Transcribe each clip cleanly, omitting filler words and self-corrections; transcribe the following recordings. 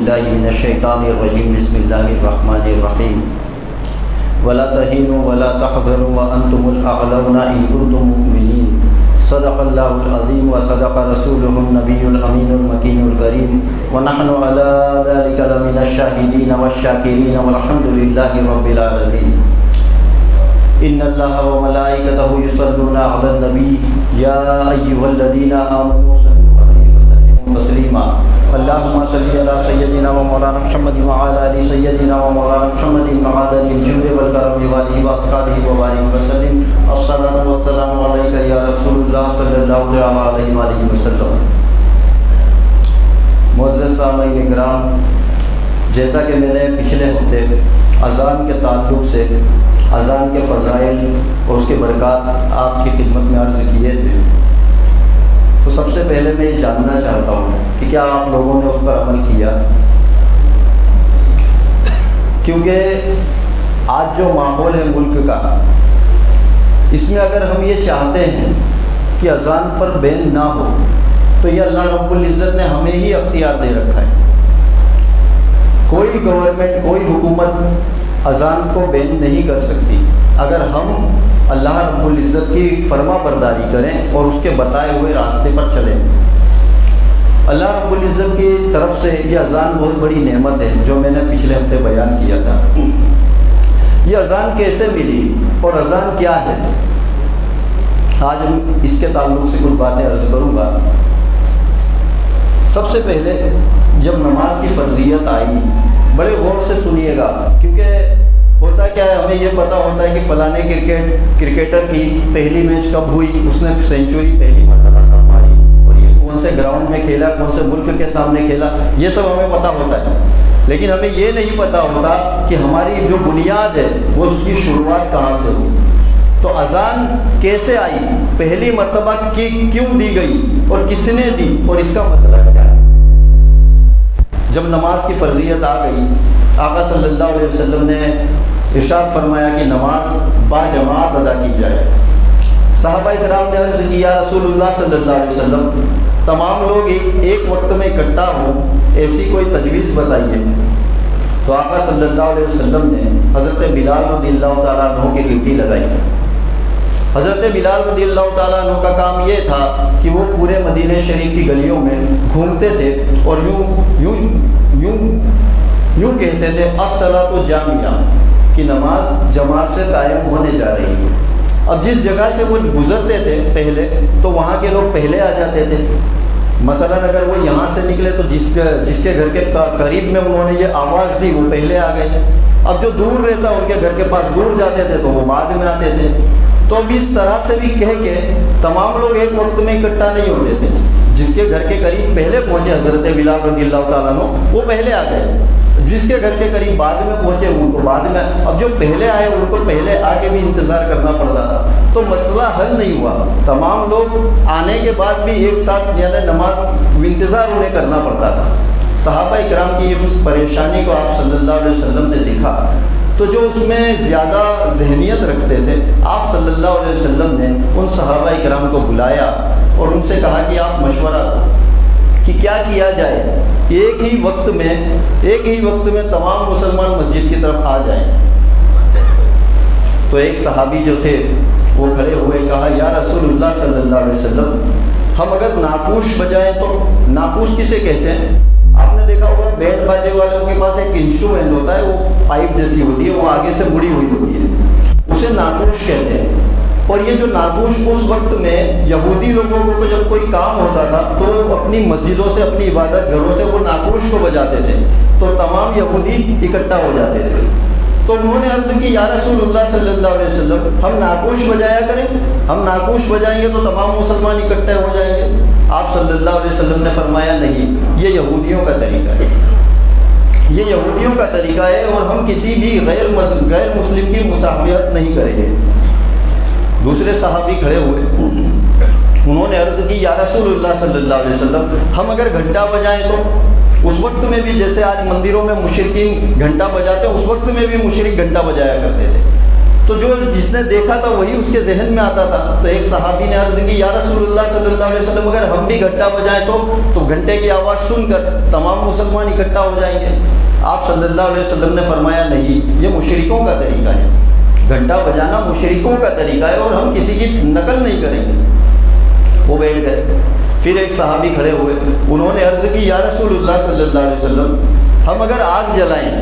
باللہ من الشیطان الرجیم بسم اللہ الرحمن الرحیم ولا تہینوا ولا تحزنوا وانتم الاعلون ان کنتم مؤمنین صدق اللہ العظیم وصدق رسولہ النبی الامین المکین الکریم ونحن علی ذلک لمن الشاہدین والشاکرین والحمد للہ رب العالمین ان اللہ وملائکتہ یصلون علی النبی یا ایھا الذین آمنوا صلوا علیہ وسلموا تسلیما اللہم صلی علی سیدنا و مولانا محمد وعلی آل سیدنا و مولانا محمد معدن الجود والکرم وآلہ واصحابہ وبارک وسلم الصلاۃ والسلام علیک یا رسول اللہ صلی اللہ علیہ وآلہ وسلم۔ معزز سامعین کرام، جیسا کہ میں نے پچھلے ہفتے اذان کے تعلق سے اذان کے فضائل اور اس کے برکات آپ کی خدمت میں عرض کیے تھے، تو سب سے پہلے میں یہ جاننا چاہتا ہوں کہ کیا آپ لوگوں نے اس پر عمل کیا؟ کیونکہ آج جو ماحول ہے ملک کا، اس میں اگر ہم یہ چاہتے ہیں کہ اذان پر بین نہ ہو تو یہ اللہ رب العزت نے ہمیں ہی اختیار دے رکھا ہے۔ کوئی گورنمنٹ، کوئی حکومت اذان کو بین نہیں کر سکتی اگر ہم اللہ رب العزت کی فرما برداری کریں اور اس کے بتائے ہوئے راستے پر چلیں۔ اللہ رب العزت کی طرف سے یہ اذان بہت بڑی نعمت ہے جو میں نے پچھلے ہفتے بیان کیا تھا۔ یہ اذان کیسے ملی اور اذان کیا ہے، آج ہم اس کے تعلق سے کچھ باتیں عرض کروں گا۔ سب سے پہلے جب نماز کی فرضیت آئی، بڑے غور سے سنیے گا، کیونکہ ہوتا کیا ہے، ہمیں یہ پتہ ہوتا ہے کہ فلانے کرکٹر کی پہلی میچ کب ہوئی، اس نے سینچری پہلی مرتبہ کب ماری، اور یہ کون سے گراؤنڈ میں کھیلا، کون سے ملک کے سامنے کھیلا، یہ سب ہمیں پتہ ہوتا ہے۔ لیکن ہمیں یہ نہیں پتہ ہوتا کہ ہماری جو بنیاد ہے وہ اس کی شروعات کہاں سے ہوئی۔ تو اذان کیسے آئی، پہلی مرتبہ کیوں دی گئی اور کس نے دی، اور اس کا مطلب کیا ہے۔ جب نماز کی فرضیت آ گئی، آقا صلی اللہ علیہ وسلم نے ارشاد فرمایا کہ نماز با جماعت ادا کی جائے۔ صحابہ کرام نے عرض کی، یا رسول اللہ صلی اللہ علیہ وسلم، تمام لوگ ایک وقت میں اکٹھا ہوں، ایسی کوئی تجویز بتائیے۔ تو آقا صلی اللہ علیہ وسلم نے حضرت بلال رضی اللہ تعالیٰ عنہ کی ڈیوٹی لگائی۔ حضرت بلال رضی اللہ تعالیٰ عنہ کا کام یہ تھا کہ وہ پورے مدینہ شریف کی گلیوں میں گھومتے تھے اور یوں کہتے تھے الصلاۃ جامعہ، کہ نماز جماعت سے قائم ہونے جا رہی ہے۔ اب جس جگہ سے وہ گزرتے تھے پہلے، تو وہاں کے لوگ پہلے آ جاتے تھے۔ مثلاً اگر وہ یہاں سے نکلے تو جس کے گھر کے قریب میں انہوں نے یہ آواز دی، وہ پہلے آ گئے۔ اب جو دور رہتا ان کے گھر کے پاس دور جاتے تھے تو وہ بعد میں آتے تھے۔ تو اب اس طرح سے بھی کہہ کے تمام لوگ ایک وقت میں اکٹھا نہیں ہوتے تھے۔ جس کے گھر کے قریب پہلے پہنچے حضرت بلال رضی اللہ تعالیٰ عنہ، وہ پہلے آ گئے۔ جس کے گھر کے قریب بعد میں پہنچے ان کو بعد میں، اب جو پہلے آئے ان کو پہلے آ کے بھی انتظار کرنا پڑتا تھا۔ تو مسئلہ حل نہیں ہوا، تمام لوگ آنے کے بعد بھی ایک ساتھ یعنی نماز انتظار انہیں کرنا پڑتا تھا۔ صحابہ کرام کی اس پریشانی کو آپ صلی اللہ علیہ وسلم نے دیکھا، تو جو اس میں زیادہ ذہنیت رکھتے تھے، آپ صلی اللہ علیہ وسلم نے ان صحابہ کرام کو بلایا اور ان سے کہا کہ آپ مشورہ دو کہ کیا کیا جائے، ایک ہی وقت میں تمام مسلمان مسجد کی طرف آ جائیں۔ تو ایک صحابی جو تھے وہ کھڑے ہوئے، کہا یا رسول اللہ صلی اللہ علیہ وسلم، ہم اگر ناقوش بجائیں تو ناقوش کسے کہتے ہیں؟ آپ نے دیکھا ہوگا بینڈ باجے والوں کے پاس ایک انسٹرومنٹ ہوتا ہے، وہ پائپ جیسی ہوتی ہے، وہ آگے سے مڑی ہوئی ہوتی ہے، اسے ناقوش کہتے ہیں۔ اور یہ جو ناقوش اس وقت میں یہودی لوگوں کو جب کوئی کام ہوتا تھا تو وہ اپنی مسجدوں سے، اپنی عبادت گھروں سے وہ ناقوش کو بجاتے تھے، تو تمام یہودی اکٹھا ہو جاتے تھے۔ تو انہوں نے عرض کی، یا رسول اللہ صلی اللہ علیہ وسلم، ہم ناقوش بجایا کریں، ہم ناقوش بجائیں گے تو تمام مسلمان اکٹھے ہو جائیں گے۔ آپ صلی اللہ علیہ وسلم نے فرمایا نہیں، یہ یہودیوں کا طریقہ ہے، یہ یہودیوں کا طریقہ ہے، اور ہم کسی بھی غیر مسلم کی مصاحبت نہیں کریں گے۔ دوسرے صحابی کھڑے ہوئے، انہوں نے عرض کی، یا رسول اللہ صلی اللہ علیہ وسلم، ہم اگر گھنٹہ بجائیں تو اس وقت میں بھی جیسے آج مندروں میں مشرکین گھنٹہ بجاتے ہیں، اس وقت میں بھی مشرک گھنٹہ بجایا کرتے تھے۔ تو جو جس نے دیکھا تھا وہی اس کے ذہن میں آتا تھا. تو ایک صحابی نے عرض کی یا رسول اللہ صلی اللہ علیہ وسلم اگر ہم بھی گھنٹہ بجائیں تو گھنٹے کی آواز سن کر تمام مسلمان اکٹھا ہو جائیں گے. آپ صلی اللہ علیہ وسلم نے فرمایا نہیں، یہ مشرکوں کا طریقہ ہے. گھنٹہ بجانا مشرکوں کا طریقہ ہے اور ہم کسی کی نقل نہیں کریں گے. وہ بیٹھ گئے. پھر ایک صحابی کھڑے ہوئے، انہوں نے عرض کی یا رسول اللہ صلی اللہ علیہ وسلم ہم اگر آگ جلائیں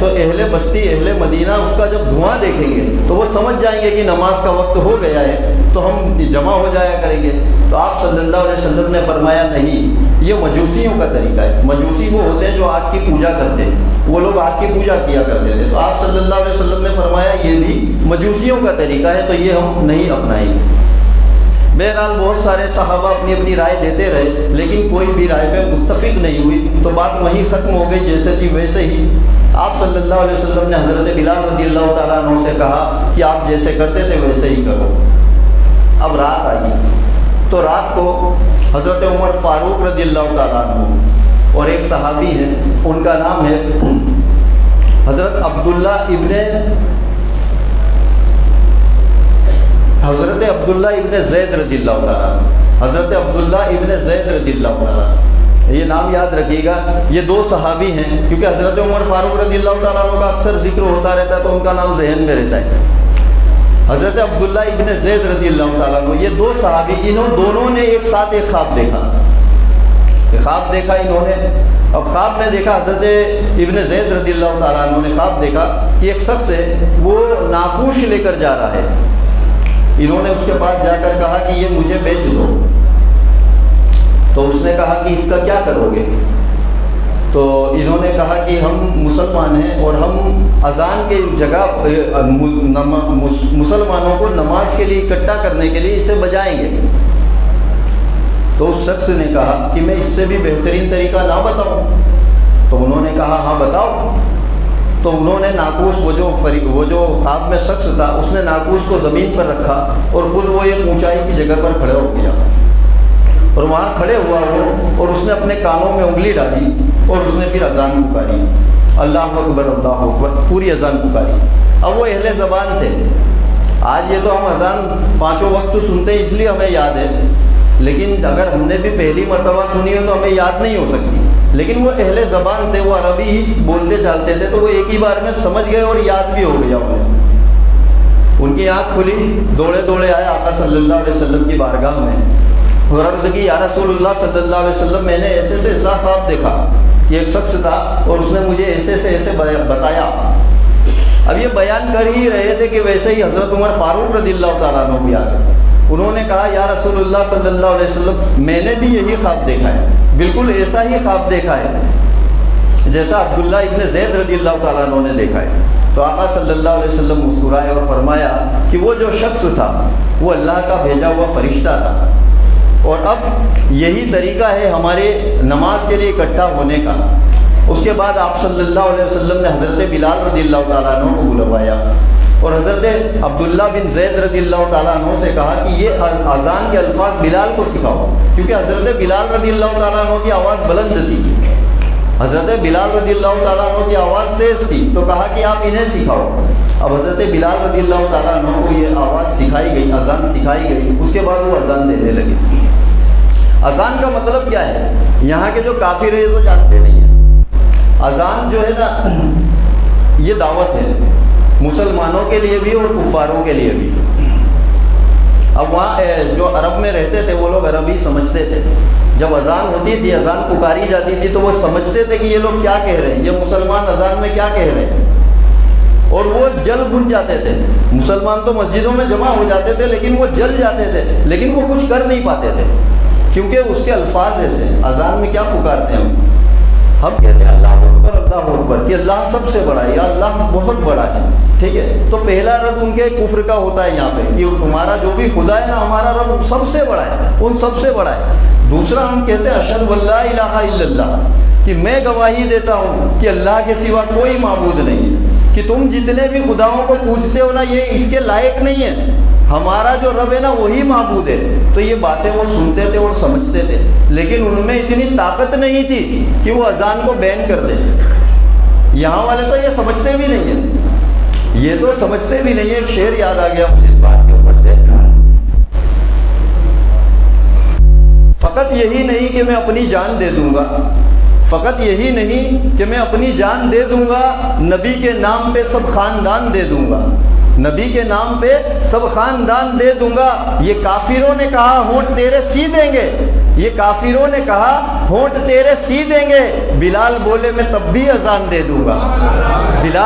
تو اہل بستی اہل مدینہ اس کا جب دھواں دیکھیں گے تو وہ سمجھ جائیں گے کہ نماز کا وقت ہو گیا ہے، تو ہم جمع ہو جایا کریں گے. تو آپ صلی اللہ علیہ وسلم نے فرمایا نہیں، یہ مجوسیوں کا طریقہ ہے. مجوسی وہ ہوتے ہیں جو آگ کی پوجا کرتے ہیں، وہ لوگ آگ کی پوجا کیا کرتے تھے. تو آپ صلی اللہ علیہ وسلم نے فرمایا یہ بھی مجوسیوں کا طریقہ ہے، تو یہ ہم نہیں اپنائیں گے. بہرحال بہت سارے صحابہ اپنی اپنی رائے دیتے رہے، لیکن کوئی بھی رائے پہ متفق نہیں ہوئی. تو بات وہیں ختم ہو گئی جیسے تھی ویسے ہی. آپ صلی اللہ علیہ وسلم نے حضرت بلال رضی اللہ تعالیٰ عنہ سے کہا کہ آپ جیسے کرتے تھے ویسے ہی کرو. اب رات آئی تو رات کو حضرت عمر فاروق رضی اللہ تعالیٰ عنہ اور ایک صحابی ہیں، ان کا نام ہے حضرت عبداللہ ابن زید رضی اللہ تعالیٰ. حضرت عبداللہ ابن زید رضی اللہ تعالیٰ، یہ نام یاد رکھیے گا. یہ دو صحابی ہیں، کیونکہ حضرت عمر فاروق رضی اللہ تعالیٰ عنہ کا اکثر ذکر ہوتا رہتا ہے تو ان کا نام ذہن میں رہتا ہے. حضرت عبداللہ ابن زید رضی اللہ تعالیٰ عنہ، یہ دو صحابی، انہوں دونوں نے ایک ساتھ ایک خواب دیکھا انہوں نے. اب خواب میں دیکھا، حضرت ابن زید رضی اللہ تعالیٰ عنہ نے خواب دیکھا کہ ایک شخص ہے وہ ناقوش لے کر جا رہا ہے. انہوں نے اس کے پاس جا کر کہا کہ یہ مجھے بیچ دو. تو اس نے کہا کہ اس کا کیا کرو گے؟ تو انہوں نے کہا کہ ہم مسلمان ہیں اور ہم اذان کے جگہ مسلمانوں کو نماز کے لیے اکٹھا کرنے کے لیے اسے بجائیں گے. تو اس شخص نے کہا کہ میں اس سے بھی بہترین طریقہ نہ بتاؤں؟ تو انہوں نے کہا ہاں بتاؤ. تو انہوں نے ناقوس، وہ جو خواب میں شخص تھا، اس نے ناقوس کو زمین پر رکھا اور خود وہ ایک اونچائی کی جگہ پر کھڑے ہو گیا اور وہاں کھڑے ہوا وہ، اور اس نے اپنے کانوں میں انگلی ڈالی اور اس نے پھر اذان پکاری، اللہ اکبر اللہ اکبر، پوری اذان پکاری. اب وہ اہل زبان تھے. آج یہ تو ہم اذان پانچوں وقت سنتے ہیں اس لیے ہمیں یاد ہے، لیکن اگر ہم نے بھی پہلی مرتبہ سنی ہو تو ہمیں یاد نہیں ہو سکتی. لیکن وہ اہل زبان تھے، وہ عربی ہی بولتے چالتے تھے، تو وہ ایک ہی بار میں سمجھ گئے اور یاد بھی ہو گیا انہیں. ان کی آنکھ کھلی، دوڑے آئے آقا صلی اللہ علیہ وسلم کی بارگاہ میں اور عرض کی یا رسول اللہ صلی اللہ علیہ وسلم میں نے ایسے سے ایسا خواب دیکھا کہ ایک شخص تھا اور اس نے مجھے ایسے سے ایسے بتایا. اب یہ بیان کر ہی رہے تھے کہ ویسے ہی حضرت عمر فاروق رضی اللہ تعالیٰ عنہ بھی آ گئے. انہوں نے کہا یا رسول اللہ صلی اللہ علیہ وسلم میں نے بھی یہی خواب دیکھا ہے، بالکل ایسا ہی خواب دیکھا ہے جیسا عبداللہ ابن زید رضی اللہ تعالیٰ عنہ نے دیکھا ہے. تو آقا صلی اللہ علیہ وسلم مسکرائے اور فرمایا کہ وہ جو شخص تھا وہ اللہ کا بھیجا ہوا فرشتہ تھا، اور اب یہی طریقہ ہے ہمارے نماز کے لیے اکٹھا ہونے کا. اس کے بعد آپ صلی اللہ علیہ وسلم نے حضرت بلال رضی اللہ تعالیٰ عنہ کو بلوایا اور حضرت عبداللہ بن زید رضی اللہ تعالیٰ عنہ سے کہا کہ یہ اذان کے الفاظ بلال کو سکھاؤ، کیونکہ حضرت بلال رضی اللہ تعالیٰ عنہ کی آواز بلند تھی، حضرت بلال رضی اللہ تعالیٰ عنہ کی آواز تیز تھی. تو کہا کہ آپ انہیں سکھاؤ. اب حضرت بلال رضی اللہ تعالیٰ عنہ کو یہ آواز سکھائی گئی، اذان سکھائی گئی. اس کے بعد وہ اذان دینے لگے. اذان کا مطلب کیا ہے؟ یہاں کے جو کافر ہیں یہ تو جانتے نہیں ہیں. اذان جو ہے نا یہ دعوت ہے، مسلمانوں کے لیے بھی اور کفاروں کے لیے بھی. اب وہاں جو عرب میں رہتے تھے وہ لوگ عربی سمجھتے تھے. جب اذان ہوتی تھی، اذان پکاری جاتی تھی، تو وہ سمجھتے تھے کہ یہ لوگ کیا کہہ رہے ہیں، یہ مسلمان اذان میں کیا کہہ رہے ہیں، اور وہ جل بھن جاتے تھے. مسلمان تو مسجدوں میں جمع ہو جاتے تھے لیکن وہ جل جاتے تھے، لیکن وہ کچھ کر نہیں پاتے تھے کیونکہ اس کے الفاظ ایسے. اذان میں کیا پکارتے ہیں ہم کہتے ہیں اللہ اکبر اللہ اکبر، کہ اللہ سب سے بڑا ہے یا اللہ بہت بڑا ہے. ٹھیک ہے، تو پہلا رد ان کے کفر کا ہوتا ہے یہاں پہ کہ تمہارا جو بھی خدا ہے نا ہمارا رب سب سے بڑا ہے، ان سب سے بڑا ہے. دوسرا ہم کہتے ہیں اشہد واللہ الہ الا اللہ، کہ میں گواہی دیتا ہوں کہ اللہ کے سوا کوئی معبود نہیں ہے، کہ تم جتنے بھی خداؤں کو پوجتے ہو نا یہ اس کے لائق نہیں ہے، ہمارا جو رب ہے نا وہی معبود ہے. تو یہ باتیں وہ سنتے تھے اور سمجھتے تھے، لیکن ان میں اتنی طاقت نہیں تھی کہ وہ اذان کو بین کر دیں. یہاں والے تو یہ سمجھتے بھی نہیں ہیں. یہ تو سمجھتے بھی نہیں ہے. ایک شعر یاد آ گیا مجھے اس بات کے اوپر سے. فقط یہی نہیں کہ میں اپنی جان دے دوں گا, فقط یہی نہیں کہ میں اپنی جان دے دوں گا, نبی کے نام پہ سب خاندان دے دوں گا, نبی کے نام پہ سب خاندان دے دوں گا. یہ کافروں نے کہا ہونٹ تیرے سی دیں گے, یہ کافروں نے کہا ہونٹ تیرے سی دیں گے, بلال بولے میں تب بھی اذان دے دوں گا. بلال